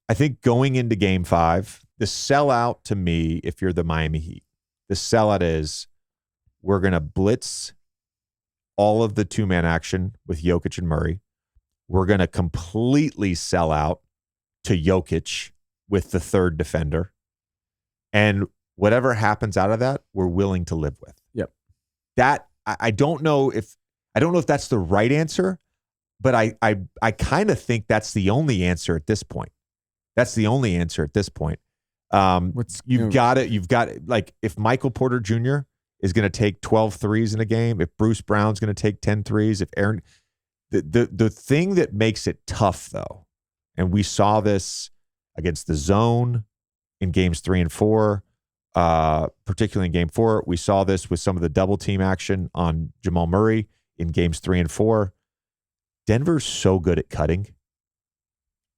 I think going into game 5, the sellout to me, if you're the Miami Heat, the sellout is we're going to blitz all of the two-man action with Jokic and Murray. We're going to completely sell out to Jokic with the third defender. And whatever happens out of that, we're willing to live with. Yep. That I don't know if that's the right answer, but I kind of think that's the only answer at this point. That's the only answer at this point. You've got it. Like if Michael Porter Jr. is going to take 12 threes in a game, if Bruce Brown's going to take 10 threes, if Aaron, the thing that makes it tough though, and we saw this against the zone in games 3 and 4, particularly in game 4, we saw this with some of the double team action on Jamal Murray in games 3 and 4. Denver's so good at cutting.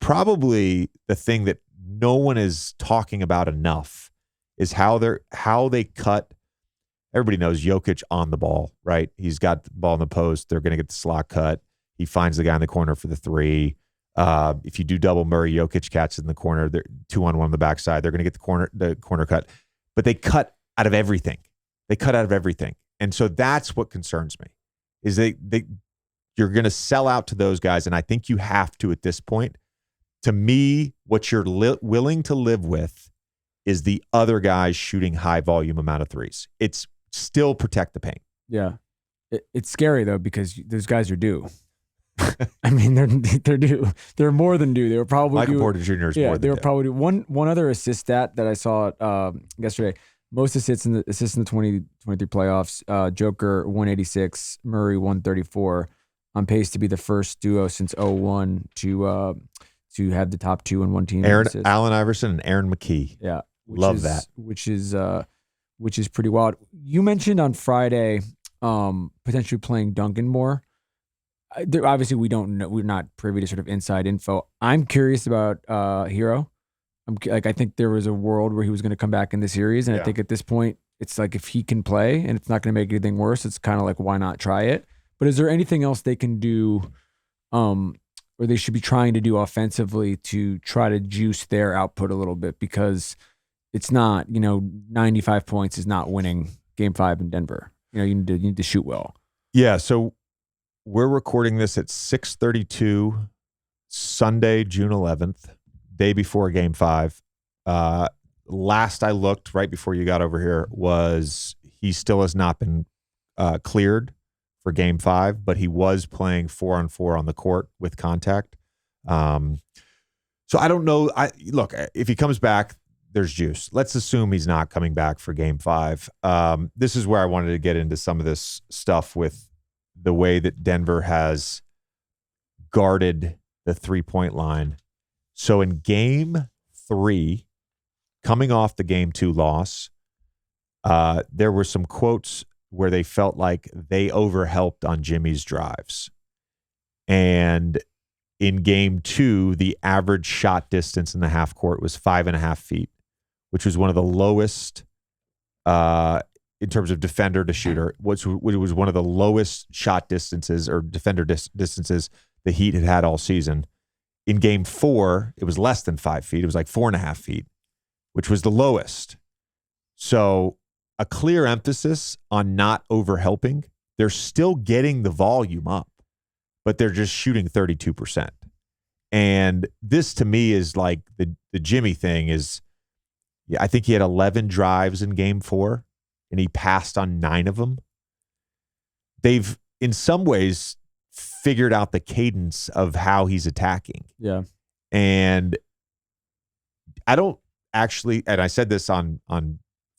Probably the thing that no one is talking about enough is how they cut. Everybody knows Jokic on the ball, right? He's got the ball in the post. They're going to get the slot cut. He finds the guy in the corner for the 3. If you do double Murray, Jokic catches in the corner. They're 2-on-1 on the backside. They're going to get the corner cut. But they cut out of everything. And so that's what concerns me is you're going to sell out to those guys. And I think you have to at this point. To me, what you're willing to live with is the other guys shooting high volume amount of threes. It's still protect the paint. Yeah. It's scary though, because those guys are due. I mean, they're due. They're more than due. They were probably Michael Porter Jr. is more than they were due. probably due. One other assist stat that I saw yesterday. Most assists in the 2023 playoffs. Joker 186, Murray 134, on pace to be the first duo since 2001 to have the top 2 in one team. Allen Iverson and Aaron McKee. Yeah, love that. Which is pretty wild. You mentioned on Friday potentially playing Duncan more. Obviously, we don't know. We're not privy to sort of inside info. I'm curious about Hero. I think there was a world where he was going to come back in the series, and I think at this point, it's like if he can play and it's not going to make anything worse, it's kind of like why not try it? But is there anything else they can do, or they should be trying to do offensively to try to juice their output a little bit? Because it's not, 95 points is not winning Game 5 in Denver. You need to shoot well. Yeah. So we're recording this at 6:32 Sunday, June 11th, day before Game 5. Last I looked, right before you got over here, was he still has not been cleared for Game 5, but he was playing 4-on-4 on the court with contact. So I don't know. Look, if he comes back, there's juice. Let's assume he's not coming back for Game 5. This is where I wanted to get into some of this stuff with the way that Denver has guarded the three-point line. So in Game 3, coming off the Game 2 loss, there were some quotes where they felt like they overhelped on Jimmy's drives. And in Game 2, the average shot distance in the half court was 5.5 feet, which was one of the lowest in terms of defender to shooter. Which was one of the lowest shot distances or defender distances the Heat had all season. In Game 4, it was less than 5 feet. It was like 4.5 feet, which was the lowest. So a clear emphasis on not overhelping. They're still getting the volume up, but they're just shooting 32%. And this to me is like the Jimmy thing is, I think he had 11 drives in Game 4 and he passed on 9 of them. They've, in some ways, figured out the cadence of how he's attacking. Yeah. And I don't actually, and I said this on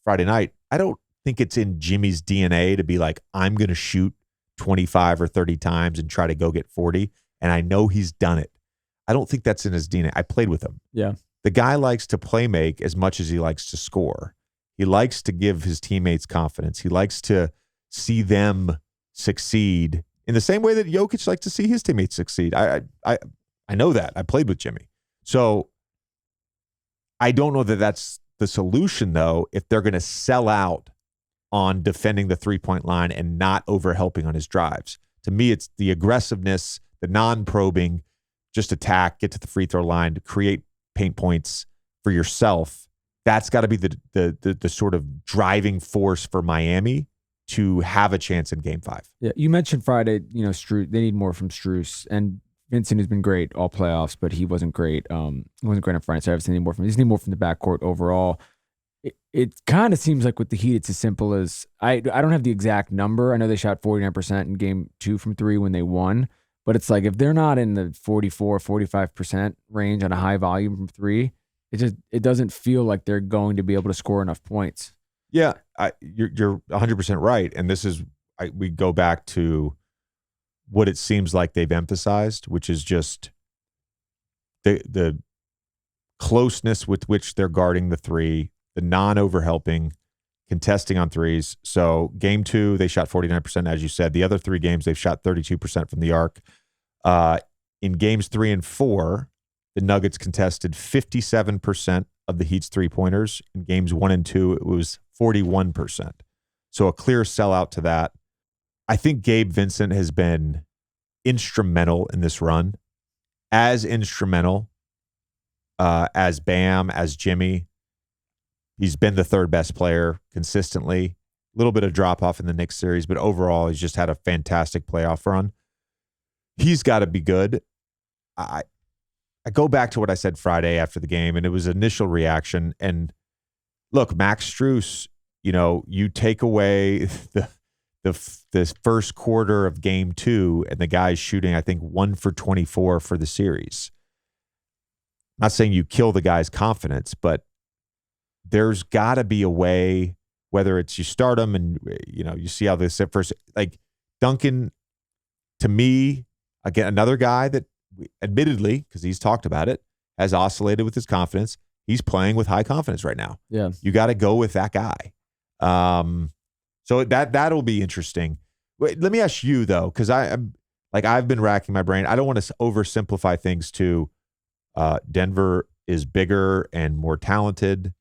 Friday night, I don't think it's in Jimmy's DNA to be like, I'm going to shoot 25 or 30 times and try to go get 40. And I know he's done it. I don't think that's in his DNA. I played with him. Yeah. The guy likes to play make as much as he likes to score. He likes to give his teammates confidence. He likes to see them succeed in the same way that Jokic likes to see his teammates succeed. I know that. I played with Jimmy. So I don't know that that's the solution, though, if they're going to sell out on defending the three-point line and not overhelping on his drives. To me, it's the aggressiveness, the non-probing, just attack, get to the free throw line, to create paint points for yourself, that's got to be the sort of driving force for Miami to have a chance in Game 5. Yeah, you mentioned Friday. Strus. They need more from Strus, and Vincent has been great all playoffs, but he wasn't great. He wasn't great on Friday, so I haven't seen any more from him. He just need more from the backcourt overall. It kind of seems like with the Heat, it's as simple as I don't have the exact number. I know they shot 49% in Game 2 from 3 when they won, but it's like if they're not in the 44-45% range on a high volume from 3, it doesn't feel like they're going to be able to score enough points. Yeah, you're 100% right, and this is we go back to what it seems like they've emphasized, which is just the closeness with which they're guarding the 3, the non-overhelping, contesting on 3s. So Game 2, they shot 49%, as you said. The other 3 games, they've shot 32% from the arc. In Games 3 and 4, the Nuggets contested 57% of the Heat's 3-pointers. In Games 1 and 2, it was 41%. So a clear sellout to that. I think Gabe Vincent has been instrumental in this run, as instrumental as Bam, as Jimmy. He's been the third best player consistently. A little bit of drop off in the Knicks series, but overall, he's just had a fantastic playoff run. He's got to be good. I go back to what I said Friday after the game, and it was initial reaction. And look, Max Strus, you take away the first quarter of Game 2, and the guy's shooting, I think, 1 for 24 for the series. I'm not saying you kill the guy's confidence, but there's got to be a way, whether it's you start him and you see how this at first, like Duncan, to me, again, another guy that admittedly, because he's talked about it, has oscillated with his confidence. He's playing with high confidence right now. Yeah, you got to go with that guy. So that'll be interesting. Wait, let me ask you though, because I've been racking my brain. I don't want to oversimplify things to Denver is bigger and more talented,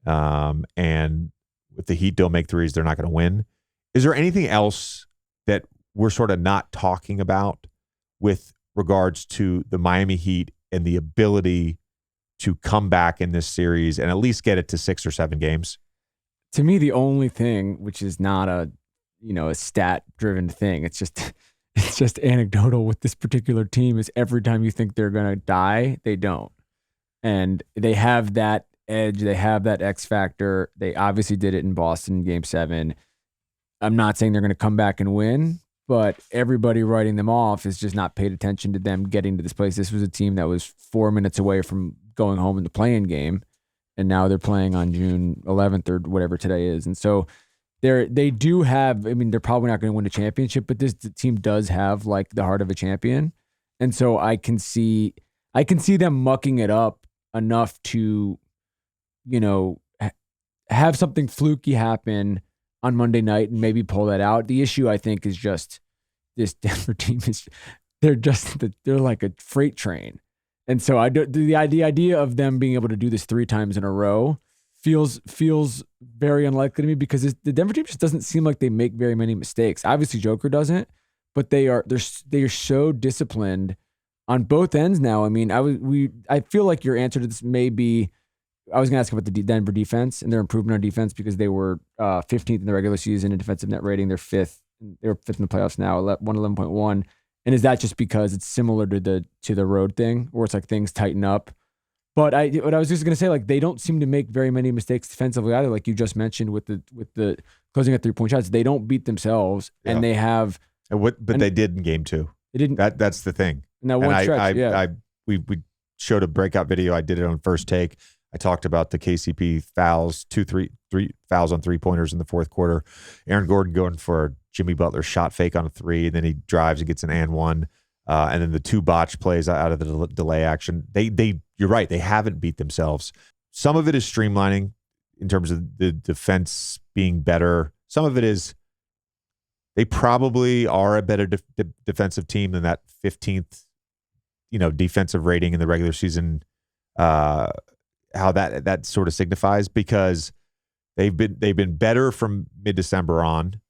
and if the Heat don't make threes, they're not going to win. Is there anything else that we're sort of not talking about with regards to the Miami Heat and the ability to come back in this series and at least get it to 6 or 7 games? To me, the only thing, which is not a stat-driven thing, it's just anecdotal with this particular team, is every time you think they're going to die, they don't. And they have that edge. They have that X factor. They obviously did it in Boston in Game 7. I'm not saying they're going to come back and win, but everybody writing them off has just not paid attention to them getting to this place. This was a team that was 4 minutes away from going home in the play-in game, and now they're playing on June 11th or whatever today is. And so they do have, I mean, they're probably not going to win a championship, but the team does have like the heart of a champion. And so I can see them mucking it up enough to, have something fluky happen on Monday night and maybe pull that out. The issue, I think, is just this Denver team they're like a freight train. And so the idea of them being able to do this 3 times in a row feels very unlikely to me, because the Denver team just doesn't seem like they make very many mistakes. Obviously, Joker doesn't, but they are so disciplined on both ends now. I mean, I feel like your answer to this may be, I was going to ask about the Denver defense and their improvement on defense, because they were 15th in the regular season in defensive net rating. They're 5th. They're 5th in the playoffs now, 111.1. And is that just because it's similar to the road thing, where it's like things tighten up? But what I was just gonna say, like, they don't seem to make very many mistakes defensively either. Like you just mentioned with the closing at 3-point shots, they don't beat themselves, and they have. But they did in Game 2. They didn't. That's the thing. In that one stretch, we showed a breakout video. I did it on First Take. I talked about the KCP fouls, 3 fouls on 3-pointers in the fourth quarter. Aaron Gordon going for a Jimmy Butler shot fake on a 3, and then he drives and gets an and one. And then the 2 botch plays out of the delay action. You're right. They haven't beat themselves. Some of it is streamlining in terms of the defense being better. Some of it is they probably are a better defensive team than that 15th, defensive rating in the regular season. How that sort of signifies, because they've been better from mid-December on.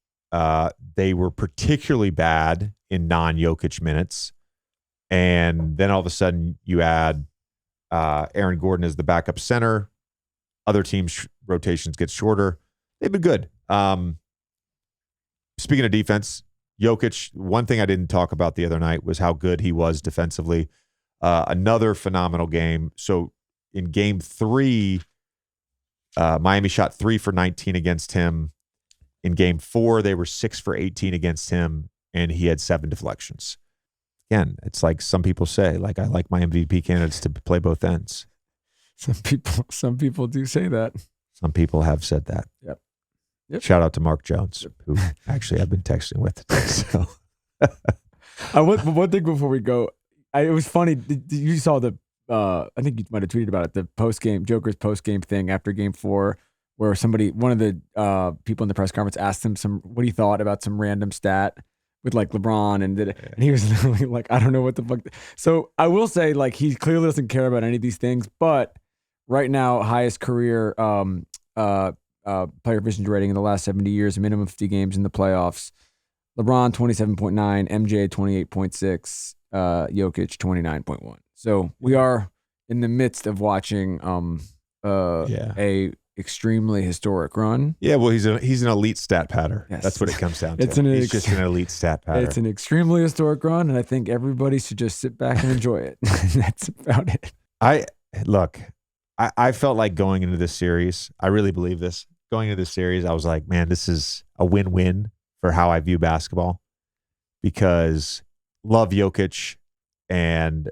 They were particularly bad in non-Jokic minutes, and then all of a sudden you add Aaron Gordon is the backup center. Other teams' rotations get shorter. They've been good. Speaking of defense, Jokic, one thing I didn't talk about the other night was how good he was defensively. Another phenomenal game. So in game 3, Miami shot 3 for 19 against him. In game 4, they were 6 for 18 against him, and he had 7 deflections. Again, it's like some people say, like, I like my MVP candidates to play both ends. Some people do say that. Some people have said that. Yep. Shout out to Mark Jones, who actually I've been texting with today. So, one thing before we go, it was funny. You saw the, I think you might have tweeted about it, the Joker's post game thing after game 4, where one of the people in the press conference asked him what he thought about some random stat with like LeBron, and he was literally like, I don't know what the fuck. So I will say, like, he clearly doesn't care about any of these things, but right now, highest career player efficiency rating in the last 70 years, a minimum 50 games in the playoffs. LeBron 27.9, MJ 28.6, Jokic 29.1. So we are in the midst of watching a extremely historic run. Yeah, well, he's an elite stat patter. Yes. That's what it comes down to. He's just an elite stat patter. It's an extremely historic run, and I think everybody should just sit back and enjoy it. That's about it. I felt like going into this series, I really believe this. Going into this series, I was like, man, this is a win-win for how I view basketball, because love Jokic and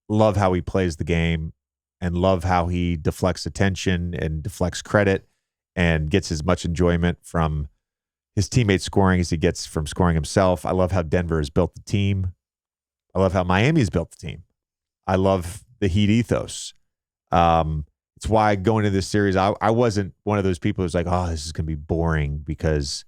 love how he plays the game and love how he deflects attention and deflects credit and gets as much enjoyment from his teammates scoring as he gets from scoring himself. I love how Denver has built the team. I love how Miami has built the team. I love the Heat ethos. It's why going into this series, I wasn't one of those people who's like, oh, this is going to be boring because,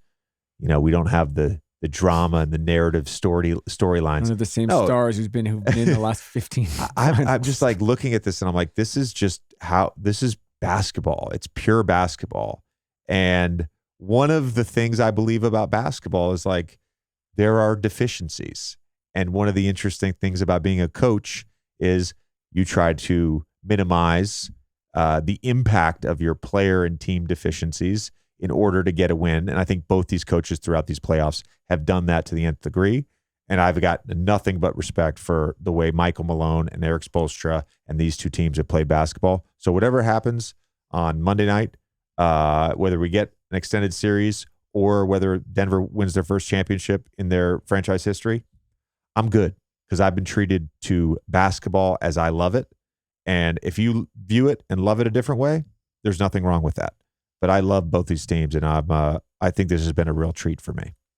we don't have the drama and the narrative storylines. One of the same stars who've been in the last 15. I'm just like looking at this and I'm like, this is basketball. It's pure basketball. And one of the things I believe about basketball is like, there are deficiencies. And one of the interesting things about being a coach is you try to minimize the impact of your player and team deficiencies in order to get a win. And I think both these coaches throughout these playoffs have done that to the nth degree. And I've got nothing but respect for the way Michael Malone and Erik Spoelstra and these two teams have played basketball. So whatever happens on Monday night, whether we get an extended series or whether Denver wins their first championship in their franchise history, I'm good, because I've been treated to basketball as I love it. And if you view it and love it a different way, there's nothing wrong with that. But I love both these teams, and I think this has been a real treat for me.